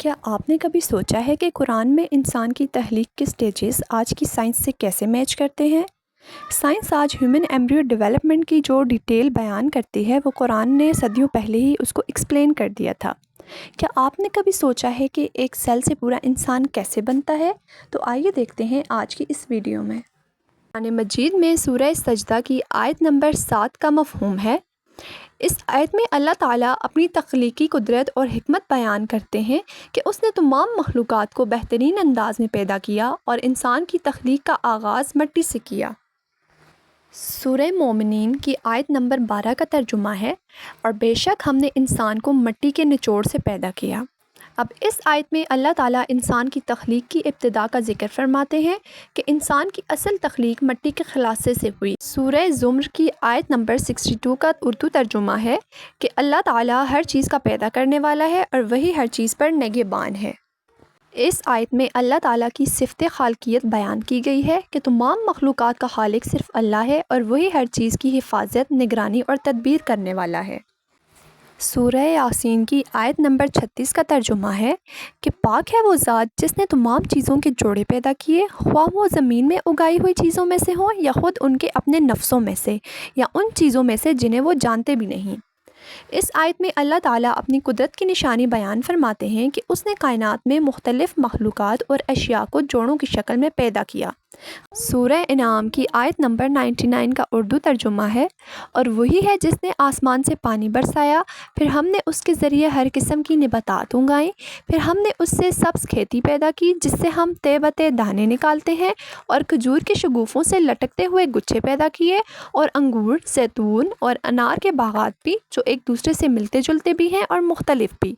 کیا آپ نے کبھی سوچا ہے کہ قرآن میں انسان کی تخلیق کے سٹیجز آج کی سائنس سے کیسے میچ کرتے ہیں؟ سائنس آج ہیومن ایمبریو ڈیولپمنٹ کی جو ڈیٹیل بیان کرتی ہے وہ قرآن نے صدیوں پہلے ہی اس کو ایکسپلین کر دیا تھا۔ کیا آپ نے کبھی سوچا ہے کہ ایک سیل سے پورا انسان کیسے بنتا ہے؟ تو آئیے دیکھتے ہیں آج کی اس ویڈیو میں۔ قرآن مجید میں سورہ سجدہ کی آیت نمبر 7 کا مفہوم ہے۔ اس آیت میں اللہ تعالیٰ اپنی تخلیقی قدرت اور حکمت بیان کرتے ہیں کہ اس نے تمام مخلوقات کو بہترین انداز میں پیدا کیا اور انسان کی تخلیق کا آغاز مٹی سے کیا۔ سورہ مومنین کی آیت نمبر 12 کا ترجمہ ہے، اور بے شک ہم نے انسان کو مٹی کے نچوڑ سے پیدا کیا۔ اب اس آیت میں اللہ تعالیٰ انسان کی تخلیق کی ابتدا کا ذکر فرماتے ہیں کہ انسان کی اصل تخلیق مٹی کے خلاصے سے ہوئی۔ سورہ زمر کی آیت نمبر 62 کا اردو ترجمہ ہے کہ اللہ تعالیٰ ہر چیز کا پیدا کرنے والا ہے اور وہی ہر چیز پر نگہبان ہے۔ اس آیت میں اللہ تعالیٰ کی صفت خالقیت بیان کی گئی ہے کہ تمام مخلوقات کا خالق صرف اللہ ہے اور وہی ہر چیز کی حفاظت، نگرانی اور تدبیر کرنے والا ہے۔ سورہ یاسین کی آیت نمبر 36 کا ترجمہ ہے کہ پاک ہے وہ ذات جس نے تمام چیزوں کے جوڑے پیدا کیے، خواہ وہ زمین میں اگائی ہوئی چیزوں میں سے ہوں یا خود ان کے اپنے نفسوں میں سے یا ان چیزوں میں سے جنہیں وہ جانتے بھی نہیں۔ اس آیت میں اللہ تعالیٰ اپنی قدرت کی نشانی بیان فرماتے ہیں کہ اس نے کائنات میں مختلف مخلوقات اور اشیاء کو جوڑوں کی شکل میں پیدا کیا۔ سورہ انعام کی آیت نمبر 99 کا اردو ترجمہ ہے، اور وہی ہے جس نے آسمان سے پانی برسایا، پھر ہم نے اس کے ذریعے ہر قسم کی نباتات اگائیں، پھر ہم نے اس سے سبز کھیتی پیدا کی جس سے ہم تے بتے دانے نکالتے ہیں، اور کھجور کے شگوفوں سے لٹکتے ہوئے گچھے پیدا کیے، اور انگور، زیتون اور انار کے باغات بھی جو ایک دوسرے سے ملتے جلتے بھی ہیں اور مختلف بھی۔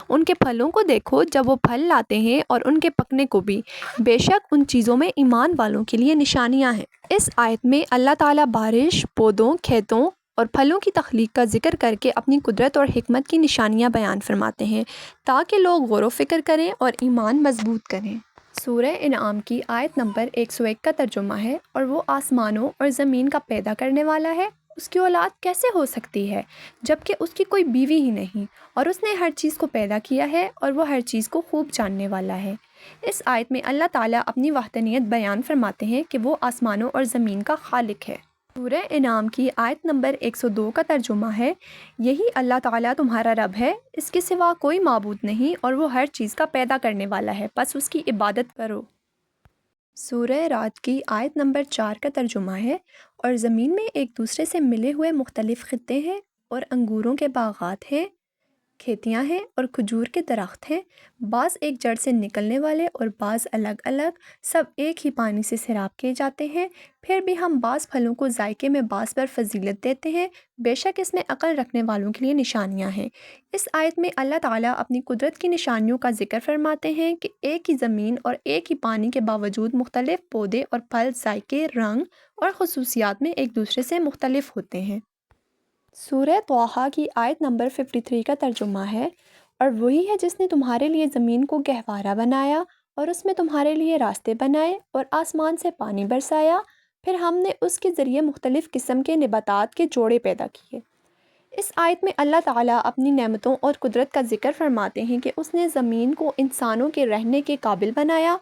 ان کے پھلوں کو دیکھو جب وہ پھل لاتے ہیں اور ان کے پکنے کو بھی، بے شک ان چیزوں میں ایمان والوں کے لیے نشانیاں ہیں۔ اس آیت میں اللہ تعالیٰ بارش، پودوں، کھیتوں اور پھلوں کی تخلیق کا ذکر کر کے اپنی قدرت اور حکمت کی نشانیاں بیان فرماتے ہیں تاکہ لوگ غور و فکر کریں اور ایمان مضبوط کریں۔ سورہ انعام کی آیت نمبر 101 کا ترجمہ ہے، اور وہ آسمانوں اور زمین کا پیدا کرنے والا ہے، اس کی اولاد کیسے ہو سکتی ہے جبکہ اس کی کوئی بیوی ہی نہیں، اور اس نے ہر چیز کو پیدا کیا ہے اور وہ ہر چیز کو خوب جاننے والا ہے۔ اس آیت میں اللہ تعالیٰ اپنی وحدانیت بیان فرماتے ہیں کہ وہ آسمانوں اور زمین کا خالق ہے۔ سورہ انعام کی آیت نمبر 102 کا ترجمہ ہے، یہی اللہ تعالیٰ تمہارا رب ہے، اس کے سوا کوئی معبود نہیں، اور وہ ہر چیز کا پیدا کرنے والا ہے، بس اس کی عبادت کرو۔ سورہ رعد کی آیت نمبر 4 کا ترجمہ ہے، اور زمین میں ایک دوسرے سے ملے ہوئے مختلف خطے ہیں، اور انگوروں کے باغات ہیں، کھیتیاں ہیں اور کھجور کے درخت ہیں، بعض ایک جڑ سے نکلنے والے اور بعض الگ الگ، سب ایک ہی پانی سے سیراب کیے جاتے ہیں، پھر بھی ہم بعض پھلوں کو ذائقے میں بعض پر فضیلت دیتے ہیں، بے شک اس میں عقل رکھنے والوں کے لیے نشانیاں ہیں۔ اس آیت میں اللہ تعالیٰ اپنی قدرت کی نشانیوں کا ذکر فرماتے ہیں کہ ایک ہی زمین اور ایک ہی پانی کے باوجود مختلف پودے اور پھل ذائقے، رنگ اور خصوصیات میں ایک دوسرے سے مختلف ہوتے ہیں۔ سورہ طٰہٰ کی آیت نمبر 53 کا ترجمہ ہے، اور وہی ہے جس نے تمہارے لیے زمین کو گہوارہ بنایا اور اس میں تمہارے لیے راستے بنائے اور آسمان سے پانی برسایا، پھر ہم نے اس کے ذریعے مختلف قسم کے نباتات کے جوڑے پیدا کیے۔ اس آیت میں اللہ تعالیٰ اپنی نعمتوں اور قدرت کا ذکر فرماتے ہیں کہ اس نے زمین کو انسانوں کے رہنے کے قابل بنایا،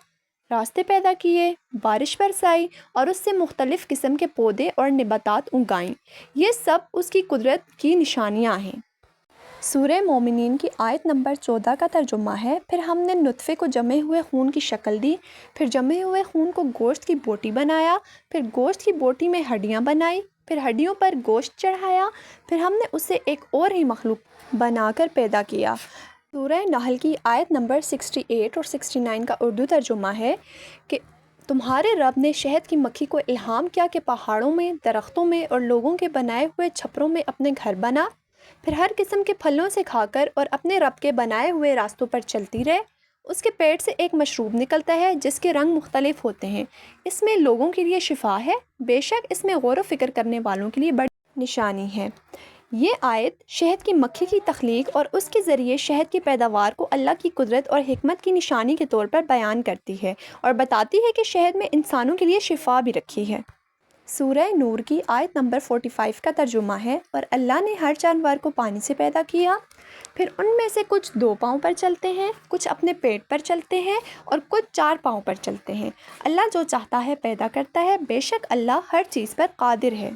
راستے پیدا کیے، بارش برسائی اور اس سے مختلف قسم کے پودے اور نباتات اگائیں، یہ سب اس کی قدرت کی نشانیاں ہیں۔ سورہ مومنین کی آیت نمبر 14 کا ترجمہ ہے، پھر ہم نے نطفے کو جمے ہوئے خون کی شکل دی، پھر جمے ہوئے خون کو گوشت کی بوٹی بنایا، پھر گوشت کی بوٹی میں ہڈیاں بنائی، پھر ہڈیوں پر گوشت چڑھایا، پھر ہم نے اسے ایک اور ہی مخلوق بنا کر پیدا کیا۔ سورہ نحل کی آیت نمبر 68 اور 69 کا اردو ترجمہ ہے کہ تمہارے رب نے شہد کی مکھی کو الہام کیا کہ پہاڑوں میں، درختوں میں اور لوگوں کے بنائے ہوئے چھپروں میں اپنے گھر بنا، پھر ہر قسم کے پھلوں سے کھا کر اور اپنے رب کے بنائے ہوئے راستوں پر چلتی رہے۔ اس کے پیٹ سے ایک مشروب نکلتا ہے جس کے رنگ مختلف ہوتے ہیں، اس میں لوگوں کے لیے شفا ہے، بے شک اس میں غور و فکر کرنے والوں کے لیے بڑی نشانی ہے۔ یہ آیت شہد کی مکھی کی تخلیق اور اس کے ذریعے شہد کی پیداوار کو اللہ کی قدرت اور حکمت کی نشانی کے طور پر بیان کرتی ہے اور بتاتی ہے کہ شہد میں انسانوں کے لیے شفا بھی رکھی ہے۔ سورہ نور کی آیت نمبر 45 کا ترجمہ ہے، اور اللہ نے ہر جانور کو پانی سے پیدا کیا، پھر ان میں سے کچھ 2 پاؤں پر چلتے ہیں، کچھ اپنے پیٹ پر چلتے ہیں اور کچھ 4 پاؤں پر چلتے ہیں۔ اللہ جو چاہتا ہے پیدا کرتا ہے، بے شک اللہ ہر چیز پر قادر ہے۔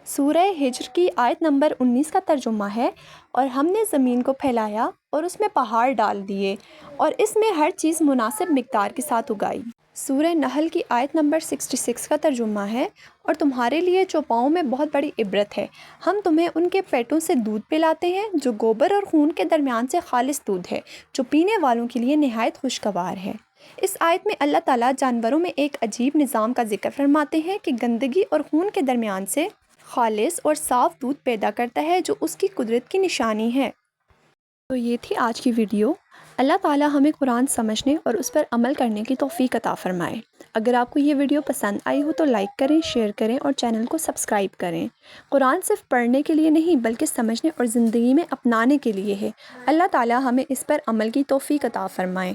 سورہ ہجر کی آیت نمبر 19 کا ترجمہ ہے، اور ہم نے زمین کو پھیلایا اور اس میں پہاڑ ڈال دیے اور اس میں ہر چیز مناسب مقدار کے ساتھ اگائی۔ سورہ نحل کی آیت نمبر 66 کا ترجمہ ہے، اور تمہارے لیے چوپاؤں میں بہت بڑی عبرت ہے، ہم تمہیں ان کے پیٹوں سے دودھ پلاتے ہیں جو گوبر اور خون کے درمیان سے خالص دودھ ہے، جو پینے والوں کے لیے نہایت خوشگوار ہے۔ اس آیت میں اللہ تعالیٰ جانوروں میں ایک عجیب نظام کا ذکر فرماتے ہیں کہ گندگی اور خون کے درمیان سے خالص اور صاف دودھ پیدا کرتا ہے، جو اس کی قدرت کی نشانی ہے۔ تو یہ تھی آج کی ویڈیو۔ اللہ تعالیٰ ہمیں قرآن سمجھنے اور اس پر عمل کرنے کی توفیق عطا فرمائے۔ اگر آپ کو یہ ویڈیو پسند آئی ہو تو لائک کریں، شیئر کریں اور چینل کو سبسکرائب کریں۔ قرآن صرف پڑھنے کے لیے نہیں بلکہ سمجھنے اور زندگی میں اپنانے کے لیے ہے۔ اللہ تعالیٰ ہمیں اس پر عمل کی توفیق عطا فرمائے۔